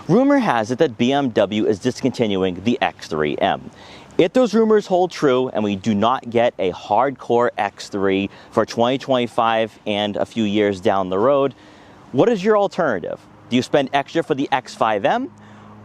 Rumor has it that BMW is discontinuing the X3M. If those rumors hold true and we do not get a hardcore X3 for 2025 and a few years down the road, what is your alternative? Do you spend extra for the X5M,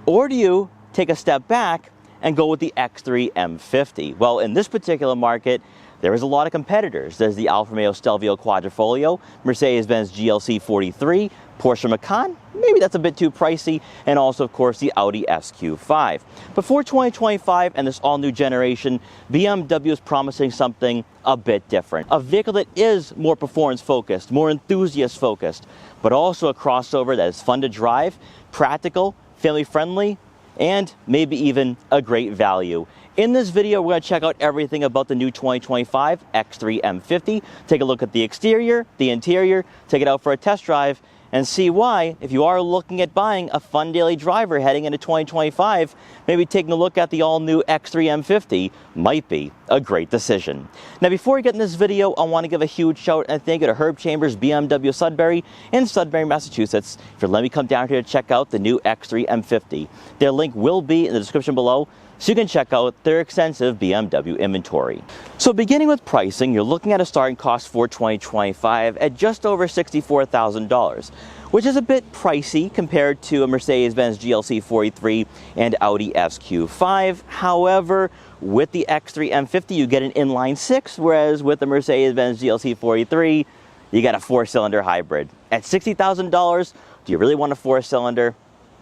or do you take a step back and go with the X3 M50? Well, in this particular market, there is a lot of competitors. There's the Alfa Romeo Stelvio Quadrifoglio, Mercedes Benz GLC 43, Porsche Macan, maybe that's a bit too pricey, and also, of course, the Audi SQ5. But for 2025 and this all-new generation, BMW is promising something a bit different. A vehicle that is more performance-focused, more enthusiast-focused, but also a crossover that is fun to drive, practical, family-friendly, and maybe even a great value. In this video, we're going to check out everything about the new 2025 X3 M50, take a look at the exterior, the interior, take it out for a test drive, and see why, if you are looking at buying a fun daily driver heading into 2025, maybe taking a look at the all-new X3 M50 might be a great decision. Now, before we get in this video, I want to give a huge shout and thank you to Herb Chambers BMW Sudbury in Sudbury, Massachusetts, for letting me come down here to check out the new X3 M50. Their link will be in the description below, so you can check out their extensive BMW inventory. So beginning with pricing, you're looking at a starting cost for 2025 at just over $64,000, which is a bit pricey compared to a Mercedes Benz GLC 43 and Audi SQ5. However, with the X3 M50, you get an inline six, whereas with the Mercedes Benz GLC 43, you get a four-cylinder hybrid. At $60,000, do you really want a four-cylinder?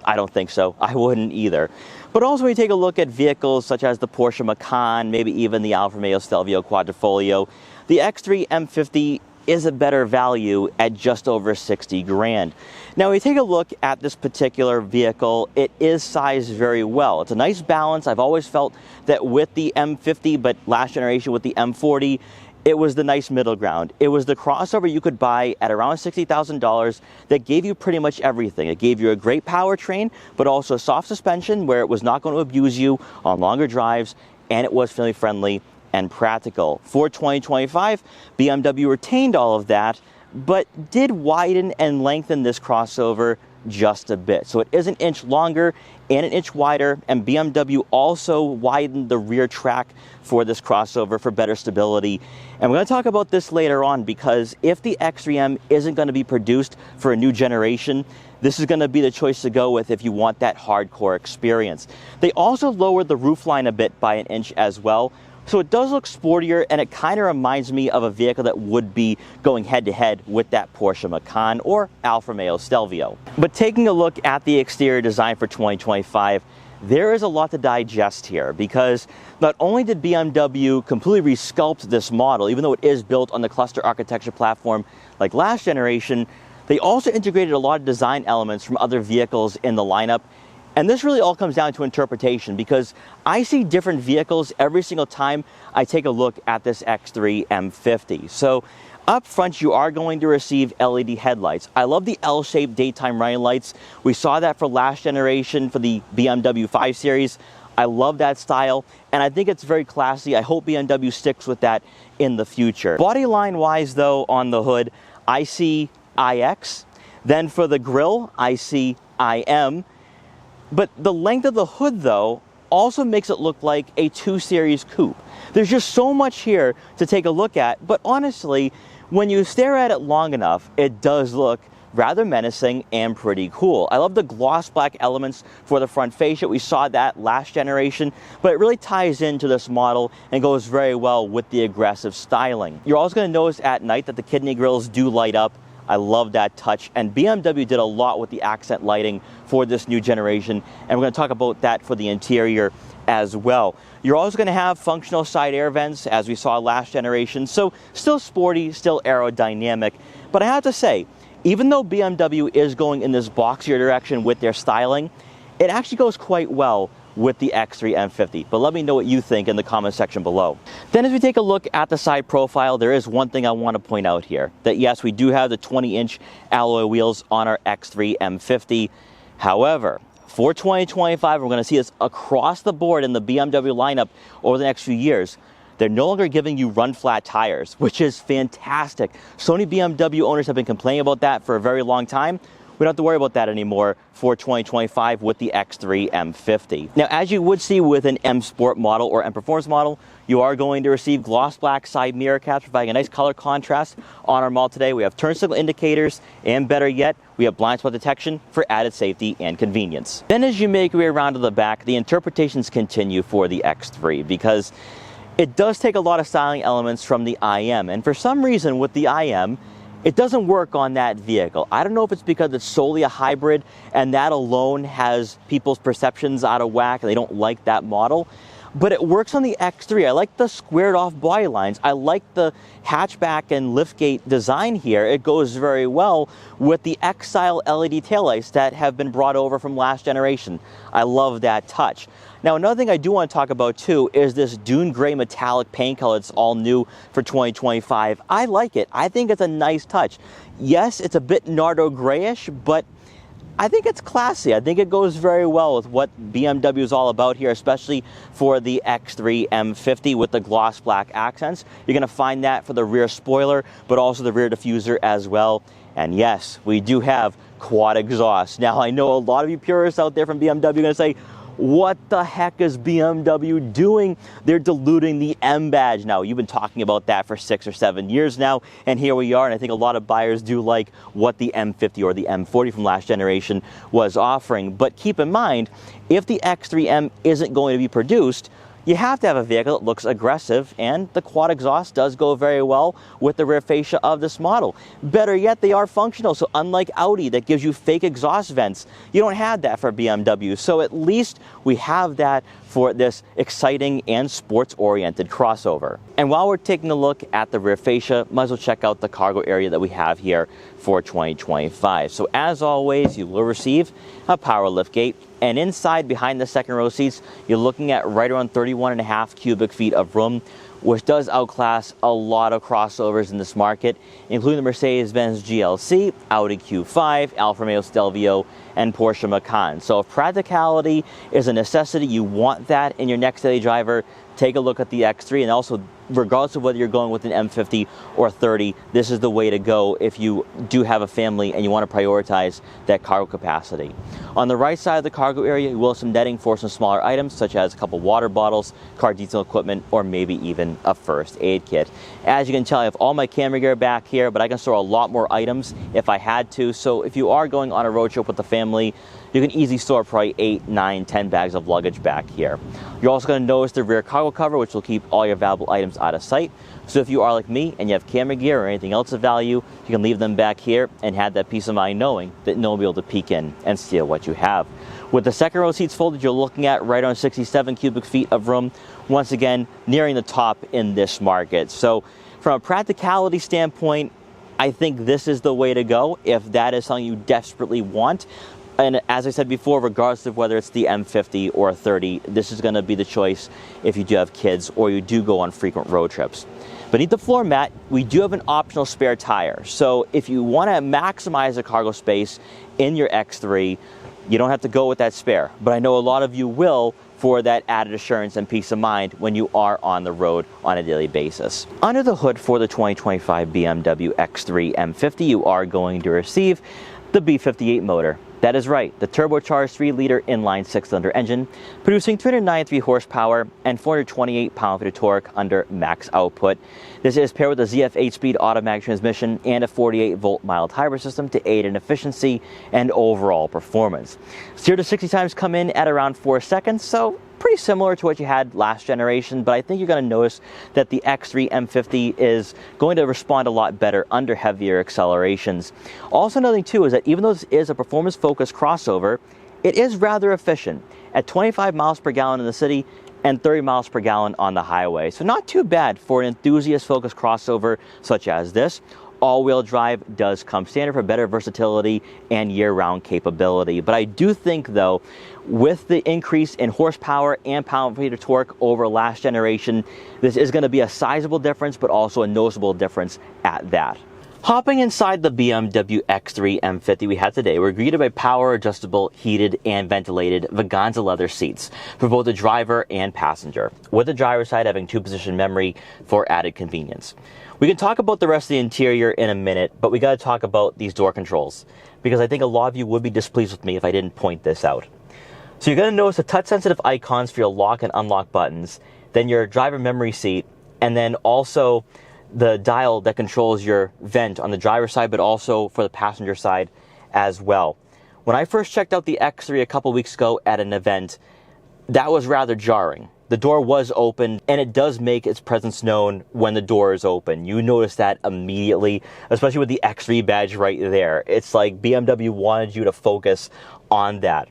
I don't think so. I wouldn't either. But also when you take a look at vehicles such as the Porsche Macan, maybe even the Alfa Romeo Stelvio Quadrifoglio, the X3 M50 is a better value at just over 60 grand. Now, when you take a look at this particular vehicle, it is sized very well. It's a nice balance. I've always felt that with the M50, but last generation with the M40, it was the nice middle ground. It was the crossover you could buy at around $60,000 that gave you pretty much everything. It gave you a great powertrain, but also soft suspension where it was not going to abuse you on longer drives, and it was family friendly and practical. For 2025, BMW retained all of that, but did widen and lengthen this crossover just a bit. So it is an inch longer and an inch wider, and BMW also widened the rear track for this crossover for better stability. And we're going to talk about this later on, because if the X3M isn't going to be produced for a new generation, this is going to be the choice to go with if you want that hardcore experience. They also lowered the roofline a bit by an inch as well. So it does look sportier, and it kind of reminds me of a vehicle that would be going head-to-head with that Porsche Macan or Alfa Romeo Stelvio. But taking a look at the exterior design for 2025, there is a lot to digest here, because not only did BMW completely resculpt this model, even though it is built on the cluster architecture platform like last generation, they also integrated a lot of design elements from other vehicles in the lineup. And this really all comes down to interpretation, because I see different vehicles every single time I take a look at this X3 M50. So up front, you are going to receive LED headlights. I love the L-shaped daytime running lights. We saw that for last generation for the BMW 5 Series. I love that style, and I think it's very classy. I hope BMW sticks with that in the future. Body line wise though, on the hood, I see iX. Then for the grille, I see IM. But the length of the hood, though, also makes it look like a 2 Series coupe. There's just so much here to take a look at, but honestly, when you stare at it long enough, it does look rather menacing and pretty cool. I love the gloss black elements for the front fascia. We saw that last generation, but it really ties into this model and goes very well with the aggressive styling. You're also going to notice at night that the kidney grills do light up. I love that touch, and BMW did a lot with the accent lighting for this new generation, and we're going to talk about that for the interior as well. You're also going to have functional side air vents, as we saw last generation, so still sporty, still aerodynamic. But I have to say, even though BMW is going in this boxier direction with their styling, it actually goes quite well with the X3 M50. But let me know what you think in the comment section below. Then as we take a look at the side profile, there is one thing I want to point out here. That yes, we do have the 20-inch alloy wheels on our X3 M50. However, for 2025, we're going to see this across the board in the BMW lineup over the next few years. They're no longer giving you run-flat tires, which is fantastic. So many BMW owners have been complaining about that for a very long time. We don't have to worry about that anymore for 2025 with the X3 M50. Now, as you would see with an M Sport model or M Performance model, you are going to receive gloss black side mirror caps, providing a nice color contrast on our model today. We have turn signal indicators, and better yet, we have blind spot detection for added safety and convenience. Then as you make your way around to the back, the interpretations continue for the X3 because it does take a lot of styling elements from the IM, and for some reason with the IM, it doesn't work on that vehicle. I don't know if it's because it's solely a hybrid and that alone has people's perceptions out of whack and they don't like that model. But it works on the X3. I like the squared off body lines. I like the hatchback and liftgate design here. It goes very well with the X-style LED taillights that have been brought over from last generation. I love that touch. Now, another thing I do want to talk about too is this dune gray metallic paint color. It's all new for 2025. I like it. I think it's a nice touch. Yes, it's a bit Nardo grayish, but I think it's classy. I think it goes very well with what BMW is all about here, especially for the X3 M50 with the gloss black accents. You're going to find that for the rear spoiler, but also the rear diffuser as well. And yes, we do have quad exhaust. Now, I know a lot of you purists out there from BMW are going to say, what the heck is BMW doing? They're diluting the M badge. Now, you've been talking about that for 6 or 7 years now, and here we are, and I think a lot of buyers do like what the M50 or the M40 from last generation was offering. But keep in mind, if the X3M isn't going to be produced, you have to have a vehicle that looks aggressive, and the quad exhaust does go very well with the rear fascia of this model. Better yet, they are functional, so unlike Audi that gives you fake exhaust vents, you don't have that for BMW. So at least we have that for this exciting and sports-oriented crossover. And while we're taking a look at the rear fascia, might as well check out the cargo area that we have here for 2025. So as always, you will receive a power liftgate, and inside behind the second row seats, you're looking at right around 31.5 cubic feet of room, which does outclass a lot of crossovers in this market, including the Mercedes Benz GLC, Audi Q5, Alfa Romeo Stelvio, and Porsche Macan. So if practicality is a necessity, you want that in your next daily driver, take a look at the X3. And also, regardless of whether you're going with an M50 or 30, this is the way to go if you do have a family and you want to prioritize that cargo capacity. On the right side of the cargo area, you will have some netting for some smaller items, such as a couple water bottles, car detail equipment, or maybe even a first aid kit. As you can tell, I have all my camera gear back here, but I can store a lot more items if I had to. So if you are going on a road trip with the family, you can easily store probably 8, 9, 10 bags of luggage back here. You're also going to notice the rear cargo cover, which will keep all your valuable items out of sight. So if you are like me and you have camera gear or anything else of value, you can leave them back here and have that peace of mind knowing that no one will be able to peek in and steal what you have. With the second row seats folded, you're looking at right on 67 cubic feet of room, once again nearing the top in this market. So from a practicality standpoint, I think this is the way to go if that is something you desperately want. And as I said before, regardless of whether it's the M50 or a 30, this is going to be the choice if you do have kids or you do go on frequent road trips. Beneath the floor mat, we do have an optional spare tire. So if you want to maximize the cargo space in your X3, you don't have to go with that spare. But I know a lot of you will for that added assurance and peace of mind when you are on the road on a daily basis. Under the hood for the 2025 BMW X3 M50, you are going to receive the B58 motor. That is right, the turbocharged 3-liter inline 6-cylinder engine, producing 393 horsepower and 428 pound-feet of torque under max output. This is paired with a ZF 8-speed automatic transmission and a 48-volt mild hybrid system to aid in efficiency and overall performance. 0 to 60 times come in at around 4 seconds, so pretty similar to what you had last generation, but I think you're going to notice that the X3 M50 is going to respond a lot better under heavier accelerations. Also, another thing too is that even though this is a performance-focused crossover, it is rather efficient at 25 miles per gallon in the city and 30 miles per gallon on the highway. So not too bad for an enthusiast-focused crossover such as this. All-wheel drive does come standard for better versatility and year-round capability. But I do think, though, with the increase in horsepower and pound-feet of torque over last generation, this is going to be a sizable difference, but also a noticeable difference at that. Hopping inside the BMW X3 M50 we had today, we're greeted by power adjustable, heated, and ventilated Vaganza leather seats for both the driver and passenger, with the driver's side having 2-position memory for added convenience. We can talk about the rest of the interior in a minute, but we got to talk about these door controls, because I think a lot of you would be displeased with me if I didn't point this out. So you're going to notice the touch-sensitive icons for your lock and unlock buttons, then your driver memory seat, and then also the dial that controls your vent on the driver's side, but also for the passenger side as well. When I first checked out the X3 a couple weeks ago at an event, that was rather jarring. The door was open, and it does make its presence known when the door is open. You notice that immediately, especially with the X3 badge right there. It's like BMW wanted you to focus on that.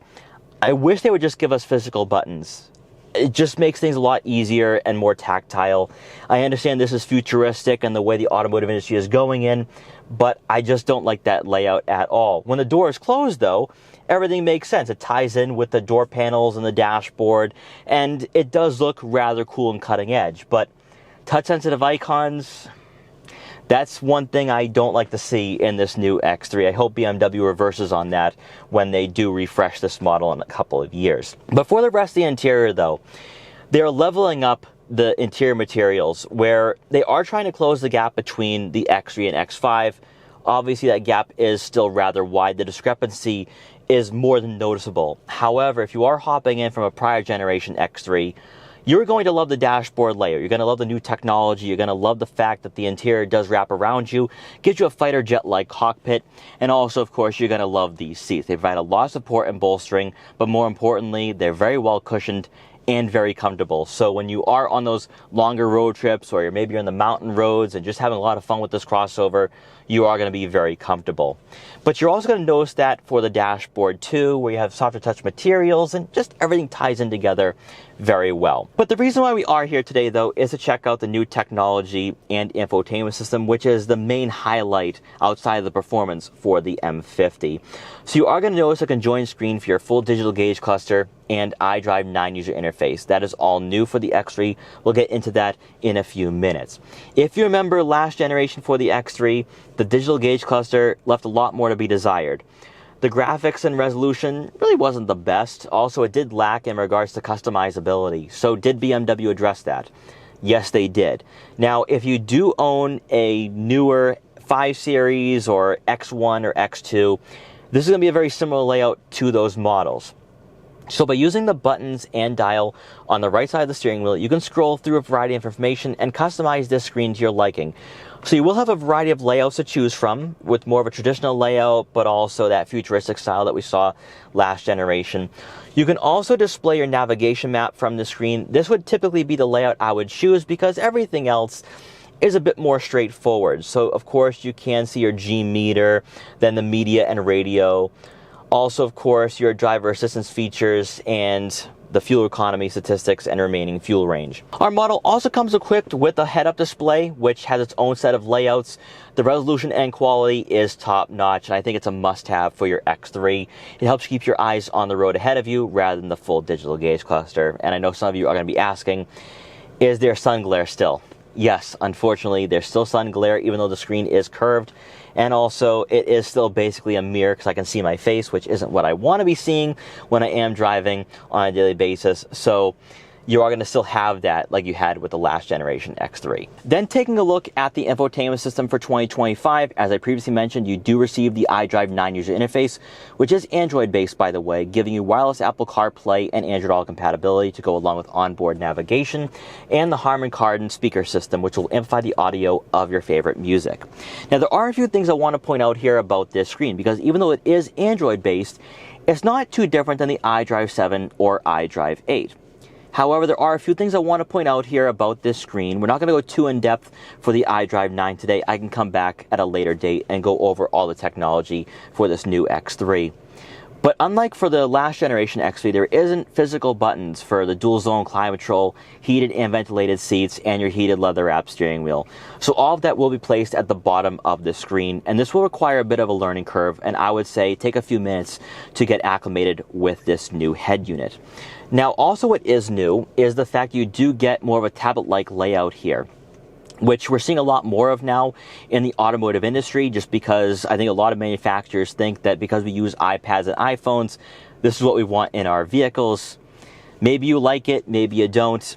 I wish they would just give us physical buttons. It just makes things a lot easier and more tactile. I understand this is futuristic and the way the automotive industry is going in, but I just don't like that layout at all. When the door is closed, though, everything makes sense. It ties in with the door panels and the dashboard, and it does look rather cool and cutting edge. But touch-sensitive icons, that's one thing I don't like to see in this new X3. I hope BMW reverses on that when they do refresh this model in a couple of years. But for the rest of the interior, though, they're leveling up the interior materials, where they are trying to close the gap between the X3 and X5. Obviously, that gap is still rather wide. The discrepancy is more than noticeable. However, if you are hopping in from a prior generation X3, you're going to love the dashboard layer. You're going to love the new technology. You're going to love the fact that the interior does wrap around you, gives you a fighter jet-like cockpit, and also, of course, you're going to love these seats. They provide a lot of support and bolstering, but more importantly, they're very well cushioned and very comfortable. So when you are on those longer road trips, or maybe you're on the mountain roads and just having a lot of fun with this crossover, you are going to be very comfortable. But you're also going to notice that for the dashboard too, where you have softer touch materials and just everything ties in together very well. But the reason why we are here today, though, is to check out the new technology and infotainment system, which is the main highlight outside of the performance for the M50. So you are going to notice a conjoined screen for your full digital gauge cluster and iDrive 9 user interface. That is all new for the X3. We'll get into that in a few minutes. If you remember last generation for the X3, the digital gauge cluster left a lot more to be desired. The graphics and resolution really wasn't the best. Also, it did lack in regards to customizability. So did BMW address that? Yes, they did. Now, if you do own a newer 5 Series or X1 or X2, this is going to be a very similar layout to those models. So by using the buttons and dial on the right side of the steering wheel, you can scroll through a variety of information and customize this screen to your liking. So you will have a variety of layouts to choose from, with more of a traditional layout, but also that futuristic style that we saw last generation. You can also display your navigation map from the screen. This would typically be the layout I would choose because everything else is a bit more straightforward. So of course you can see your G meter, then the media and radio. Also, of course, your driver assistance features and the fuel economy statistics and remaining fuel range. Our model also comes equipped with a head-up display, which has its own set of layouts. The resolution and quality is top-notch, and I think it's a must-have for your X3. It helps keep your eyes on the road ahead of you rather than the full digital gauge cluster. And I know some of you are going to be asking, is there sun glare still? Yes, unfortunately, there's still sun glare, even though the screen is curved. And also, it is still basically a mirror because I can see my face, which isn't what I want to be seeing when I am driving on a daily basis. So you are going to still have that like you had with the last generation X3. Then taking a look at the infotainment system for 2025, as I previously mentioned, you do receive the iDrive 9 user interface, which is Android based, by the way, giving you wireless Apple CarPlay and Android Auto compatibility to go along with onboard navigation, and the Harman Kardon speaker system, which will amplify the audio of your favorite music. Now, there are a few things I want to point out here about this screen, because even though it is Android based, it's not too different than the iDrive 7 or iDrive 8. However, there are a few things I want to point out here about this screen. We're not going to go too in-depth for the iDrive 9 today. I can come back at a later date and go over all the technology for this new X3. But unlike for the last generation X3, there isn't physical buttons for the dual zone climate control, heated and ventilated seats, and your heated leather-wrapped steering wheel. So all of that will be placed at the bottom of the screen, and this will require a bit of a learning curve, and I would say take a few minutes to get acclimated with this new head unit. Now, also what is new is the fact you do get more of a tablet-like layout here. which we're seeing a lot more of now in the automotive industry, just because I think a lot of manufacturers think that because we use iPads and iPhones, this is what we want in our vehicles. Maybe you like it, maybe you don't.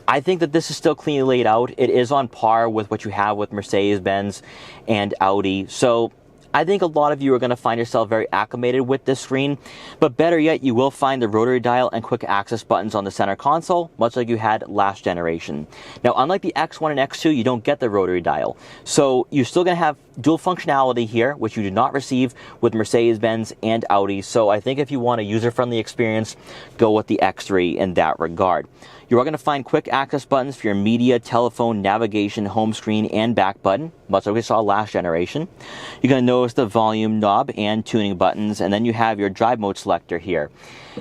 I think that this is still cleanly laid out. It is on par with what you have with Mercedes Benz and Audi. So I think a lot of you are going to find yourself very acclimated with this screen, but better yet, you will find the rotary dial and quick access buttons on the center console, much like you had last generation. Now, unlike the X1 and X2, you don't get the rotary dial. So you're still going to have dual functionality here, which you do not receive with Mercedes Benz and Audi. So I think if you want a user-friendly experience, go with the X3 in that regard. You are going to find quick access buttons for your media, telephone, navigation, home screen, and back button, much like we saw last generation. You're going to notice the volume knob and tuning buttons, and then you have your drive mode selector here.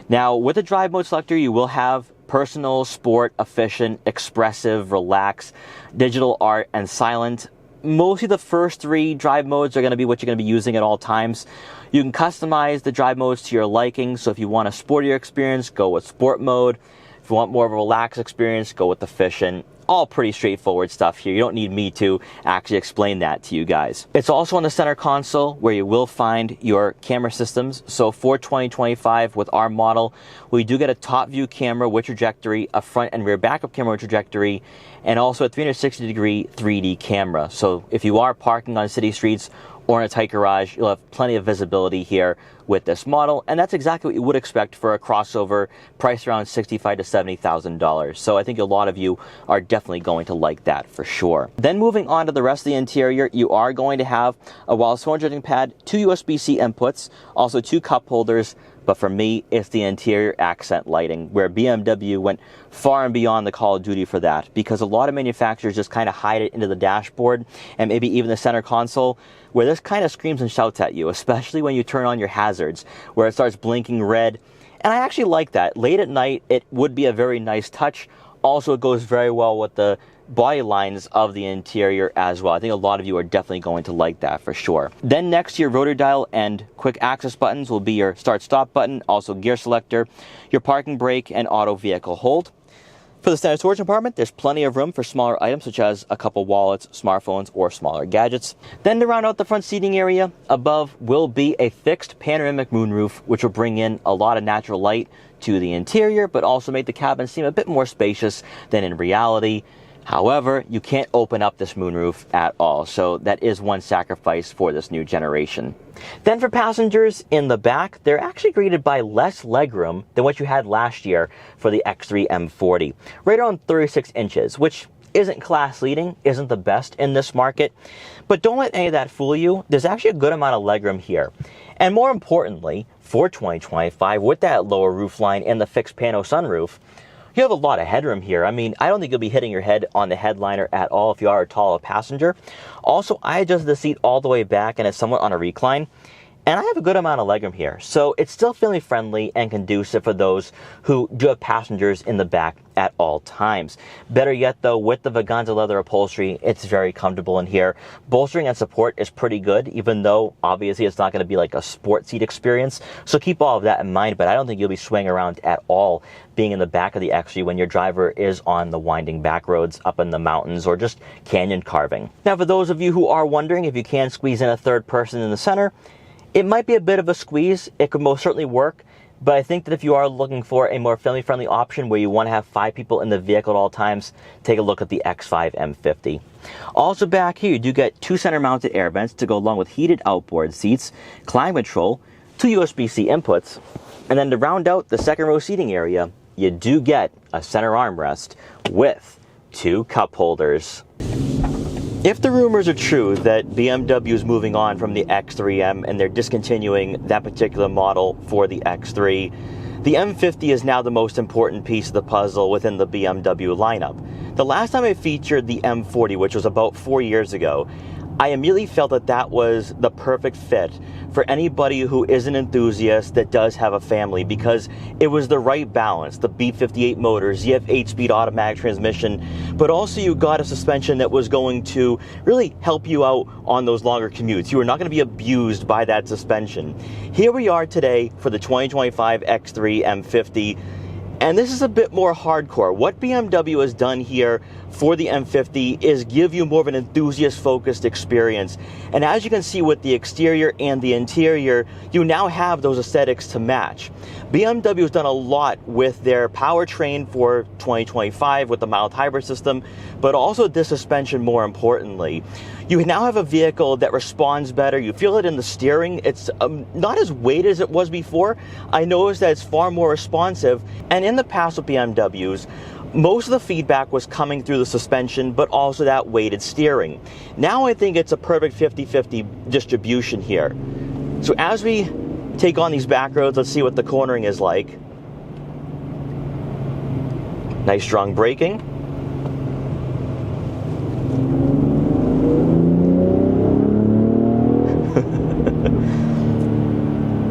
Now, with the drive mode selector, you will have personal, sport, efficient, expressive, relax, digital art, and silent. Mostly the first three drive modes are going to be what you're going to be using at all times. You can customize the drive modes to your liking, so if you want a sportier experience, go with sport mode. If you want more of a relaxed experience, go with efficient. All pretty straightforward stuff here. You don't need me to actually explain that to you guys. It's also on the center console where you will find your camera systems. So for 2025 with our model, we do get a top view camera with trajectory, a front and rear backup camera with trajectory, and also a 360-degree 3D camera. So if you are parking on city streets or in a tight garage, you'll have plenty of visibility here with this model, and that's exactly what you would expect for a crossover priced around $65,000 to $70,000. So I think a lot of you are definitely going to like that for sure. Then moving on to the rest of the interior, you are going to have a wireless phone charging pad, 2 USB-C inputs, also 2 cup holders. But for me, it's the interior accent lighting, where BMW went far and beyond the Call of Duty for that, because a lot of manufacturers just kind of hide it into the dashboard and maybe even the center console, where this kind of screams and shouts at you, especially when you turn on your hazards, where it starts blinking red. And I actually like that. Late at night, it would be a very nice touch. Also, it goes very well with the body lines of the interior as well. I think a lot of you are definitely going to like that for sure. Then next to your rotary dial and quick access buttons will be your start stop button, also gear selector, your parking brake, and auto vehicle hold. For the standard storage compartment, there's plenty of room for smaller items such as a couple wallets, smartphones, or smaller gadgets. Then to round out the front seating area, above will be a fixed panoramic moonroof, which will bring in a lot of natural light to the interior, but also make the cabin seem a bit more spacious than in reality. However, you can't open up this moonroof at all, so that is one sacrifice for this new generation. Then for passengers in the back, they're actually greeted by less legroom than what you had last year for the X3 M40, right around 36 inches, which isn't class leading, isn't the best in this market, but don't let any of that fool you. There's actually a good amount of legroom here. And more importantly, for 2025, with that lower roofline and the fixed pano sunroof, you have a lot of headroom here. I mean, I don't think you'll be hitting your head on the headliner at all if you are a taller passenger. Also, I adjusted the seat all the way back and it's somewhat on a recline. And I have a good amount of legroom here, so it's still family friendly and conducive for those who do have passengers in the back at all times. Better yet though, with the Vaganza leather upholstery, it's very comfortable in here. Bolstering and support is pretty good, even though obviously it's not going to be like a sport seat experience. So keep all of that in mind, but I don't think you'll be swaying around at all being in the back of the X3 when your driver is on the winding back roads up in the mountains or just canyon carving. Now for those of you who are wondering if you can squeeze in a third person in the center, it might be a bit of a squeeze. It could most certainly work, but I think that if you are looking for a more family-friendly option where you want to have 5 people in the vehicle at all times, take a look at the X5 M50. Also back here, you do get 2 center-mounted air vents to go along with heated outboard seats, climate control, 2 USB-C inputs, and then to round out the second row seating area, you do get a center armrest with 2 cup holders. If the rumors are true that BMW is moving on from the X3M and they're discontinuing that particular model for the X3, the M50 is now the most important piece of the puzzle within the BMW lineup. The last time I featured the M40, which was about 4 years ago, I immediately felt that that was the perfect fit for anybody who is an enthusiast that does have a family, because it was the right balance. The B58 motors, you have 8-speed automatic transmission, but also you got a suspension that was going to really help you out on those longer commutes. You were not going to be abused by that suspension. Here we are today for the 2025 X3 M50. And this is a bit more hardcore. What BMW has done here for the M50 is give you more of an enthusiast-focused experience. And as you can see with the exterior and the interior, you now have those aesthetics to match. BMW has done a lot with their powertrain for 2025 with the mild hybrid system, but also this suspension more importantly. You now have a vehicle that responds better. You feel it in the steering. It's not as weighted as it was before. I noticed that it's far more responsive. And in the past with BMWs, most of the feedback was coming through the suspension, but also that weighted steering. Now I think it's a perfect 50-50 distribution here. So as we take on these back roads, let's see what the cornering is like. Nice strong braking.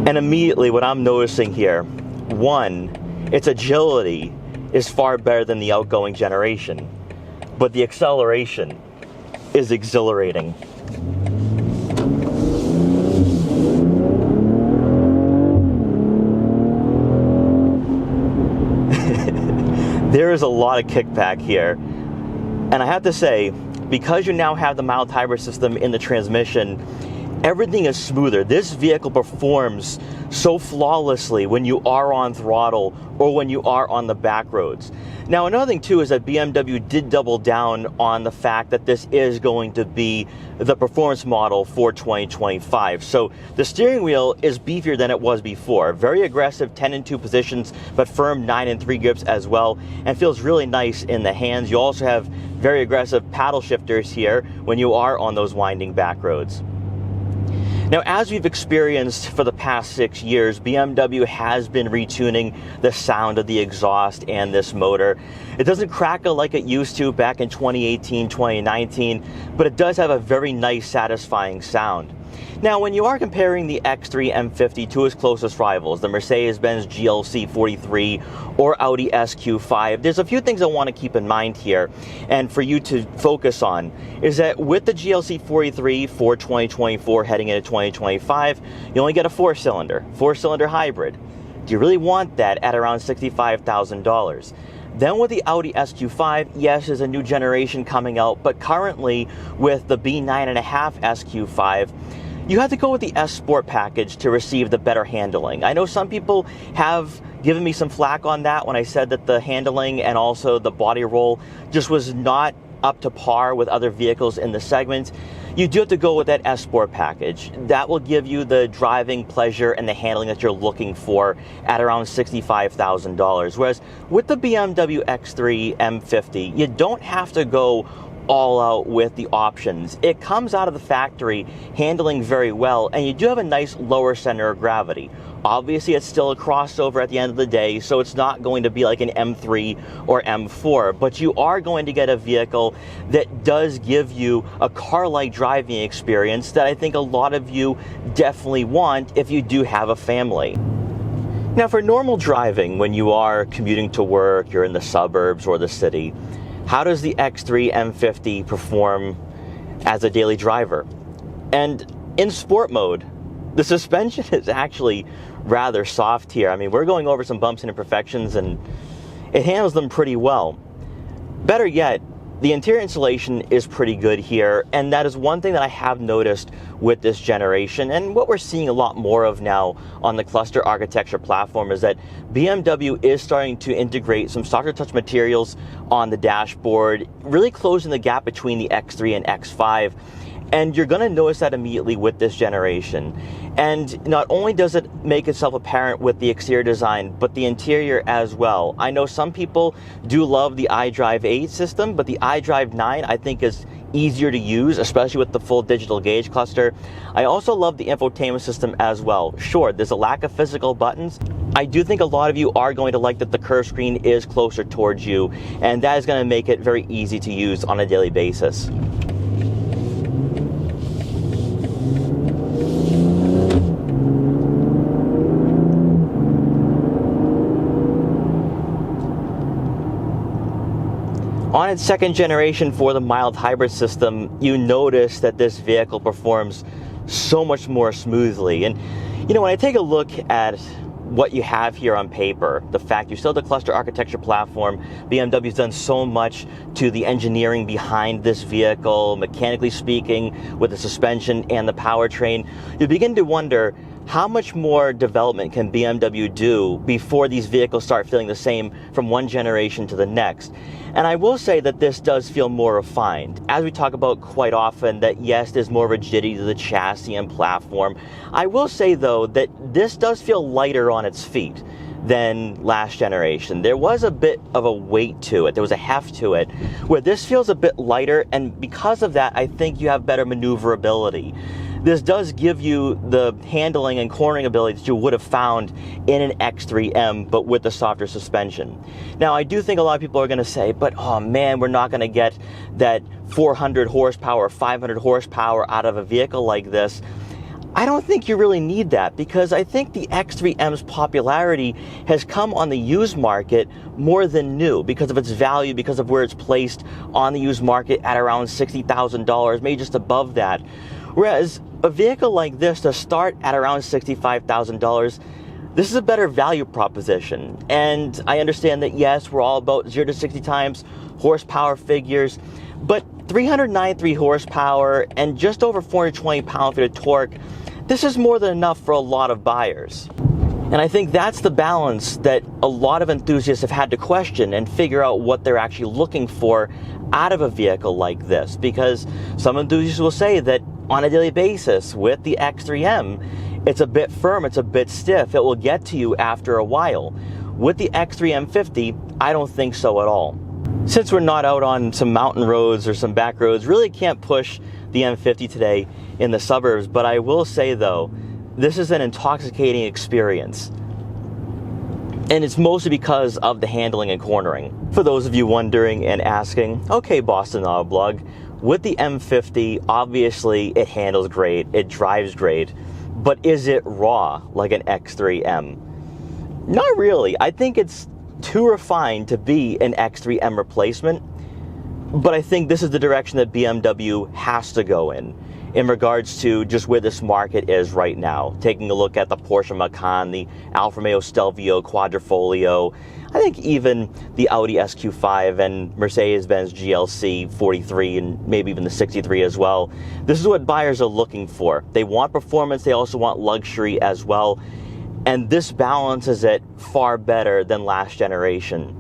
And immediately what I'm noticing here, one, its agility is far better than the outgoing generation, but the acceleration is exhilarating. There is a lot of kickback here, and I have to say, because you now have the mild hybrid system in the transmission, everything is smoother. This vehicle performs so flawlessly when you are on throttle or when you are on the back roads. Now, another thing too is that BMW did double down on the fact that this is going to be the performance model for 2025. So the steering wheel is beefier than it was before. Very aggressive 10 and 2 positions, but firm 9 and 3 grips as well, and feels really nice in the hands. You also have very aggressive paddle shifters here when you are on those winding back roads. Now, as we've experienced for the past 6 years, BMW has been retuning the sound of the exhaust and this motor. It doesn't crackle like it used to back in 2018, 2019, but it does have a very nice, satisfying sound. Now, when you are comparing the X3 M50 to its closest rivals, the Mercedes Benz GLC 43 or Audi SQ5, there's a few things I want to keep in mind here and for you to focus on, is that with the GLC 43 for 2024 heading into 2025, you only get a four-cylinder hybrid. Do you really want that at around $65,000? Then with the Audi SQ5, yes, there's a new generation coming out, but currently with the B9.5 SQ5, you have to go with the S Sport package to receive the better handling. I know some people have given me some flack on that when I said that the handling and also the body roll just was not up to par with other vehicles in the segment. You do have to go with that S Sport package. That will give you the driving pleasure and the handling that you're looking for at around $65,000. Whereas with the BMW X3 M50, you don't have to go all out with the options. It comes out of the factory handling very well, and you do have a nice lower center of gravity. Obviously, it's still a crossover at the end of the day, so it's not going to be like an M3 or M4, but you are going to get a vehicle that does give you a car-like driving experience that I think a lot of you definitely want if you do have a family. Now, for normal driving, when you are commuting to work, you're in the suburbs or the city, how does the X3 M50 perform as a daily driver? And in sport mode, the suspension is actually rather soft here. I mean, we're going over some bumps and imperfections, and it handles them pretty well. Better yet, the interior insulation is pretty good here, and that is one thing that I have noticed with this generation, and what we're seeing a lot more of now on the cluster architecture platform is that BMW is starting to integrate some softer touch materials on the dashboard, really closing the gap between the X3 and X5. And you're going to notice that immediately with this generation. And not only does it make itself apparent with the exterior design, but the interior as well. I know some people do love the iDrive 8 system, but the iDrive 9 I think is easier to use, especially with the full digital gauge cluster. I also love the infotainment system as well. Sure, there's a lack of physical buttons. I do think a lot of you are going to like that the curved screen is closer towards you, and that is going to make it very easy to use on a daily basis. On its second generation for the mild hybrid system, you notice that this vehicle performs so much more smoothly. And you know, when I take a look at what you have here on paper, the fact you still have the cluster architecture platform, BMW's done so much to the engineering behind this vehicle, mechanically speaking, with the suspension and the powertrain, you begin to wonder, how much more development can BMW do before these vehicles start feeling the same from one generation to the next? And I will say that this does feel more refined. As we talk about quite often, that yes, there's more rigidity to the chassis and platform. I will say though that this does feel lighter on its feet than last generation. There was a bit of a weight to it, there was a heft to it, where this feels a bit lighter, and because of that, I think you have better maneuverability. This does give you the handling and cornering ability that you would have found in an X3M, but with the softer suspension. Now, I do think a lot of people are going to say, but oh man, we're not going to get that 400 horsepower, 500 horsepower out of a vehicle like this. I don't think you really need that, because I think the X3M's popularity has come on the used market more than new, because of its value, because of where it's placed on the used market at around $60,000, maybe just above that. Whereas a vehicle like this to start at around $65,000, this is a better value proposition. And I understand that yes, we're all about 0 to 60 times horsepower figures, but 393 horsepower and just over 420 pound-feet of torque, this is more than enough for a lot of buyers. And I think that's the balance that a lot of enthusiasts have had to question and figure out what they're actually looking for out of a vehicle like this, because some enthusiasts will say that on a daily basis with the X3M, it's a bit firm, it's a bit stiff, it will get to you after a while. With the X3 M50, I don't think so at all. Since we're not out on some mountain roads or some back roads, really can't push the M50 today in the suburbs, but I will say though, this is an intoxicating experience. And it's mostly because of the handling and cornering. For those of you wondering and asking, okay, Boston Autoblog, with the M50, obviously it handles great, it drives great, but is it raw like an X3M? Not really. I think it's too refined to be an X3M replacement, but I think this is the direction that BMW has to go in regards to just where this market is right now. Taking a look at the Porsche Macan, the Alfa Romeo Stelvio Quadrifoglio, I think even the Audi SQ5 and Mercedes Benz GLC 43 and maybe even the 63 as well. This is what buyers are looking for. They want performance, they also want luxury as well. And this balances it far better than last generation.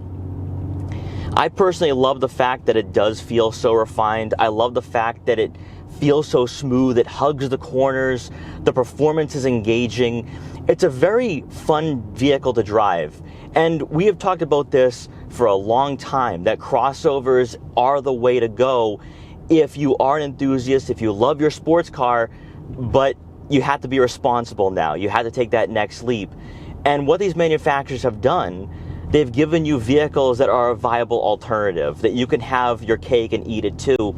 I personally love the fact that it does feel so refined. I love the fact that it feels so smooth, it hugs the corners, the performance is engaging. It's a very fun vehicle to drive. And we have talked about this for a long time, that crossovers are the way to go if you are an enthusiast, if you love your sports car, but you have to be responsible now. You have to take that next leap. And what these manufacturers have done, they've given you vehicles that are a viable alternative, that you can have your cake and eat it too.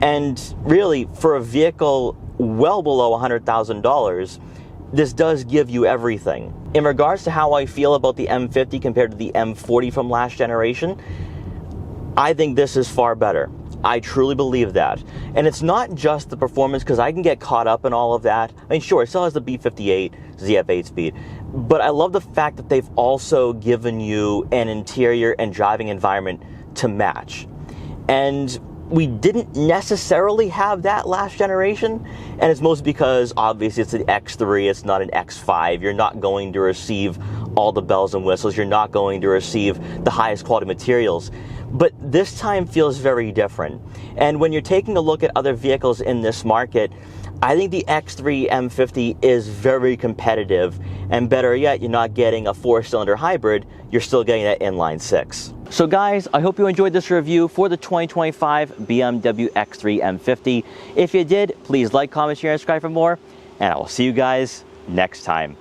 And really, for a vehicle well below $100,000, this does give you everything. In regards to how I feel about the M50 compared to the M40 from last generation, I think this is far better. I truly believe that. And it's not just the performance, because I can get caught up in all of that. I mean, sure, it still has the B58 ZF8 speed, but I love the fact that they've also given you an interior and driving environment to match. And we didn't necessarily have that last generation, and it's mostly because obviously it's an X3, it's not an X5. You're not going to receive all the bells and whistles, you're not going to receive the highest quality materials. But this time feels very different. And when you're taking a look at other vehicles in this market, I think the X3 M50 is very competitive, and better yet, you're not getting a 4-cylinder hybrid, you're still getting that inline 6. So guys, I hope you enjoyed this review for the 2025 BMW X3 M50. If you did, please like, comment, share, and subscribe for more, and I will see you guys next time.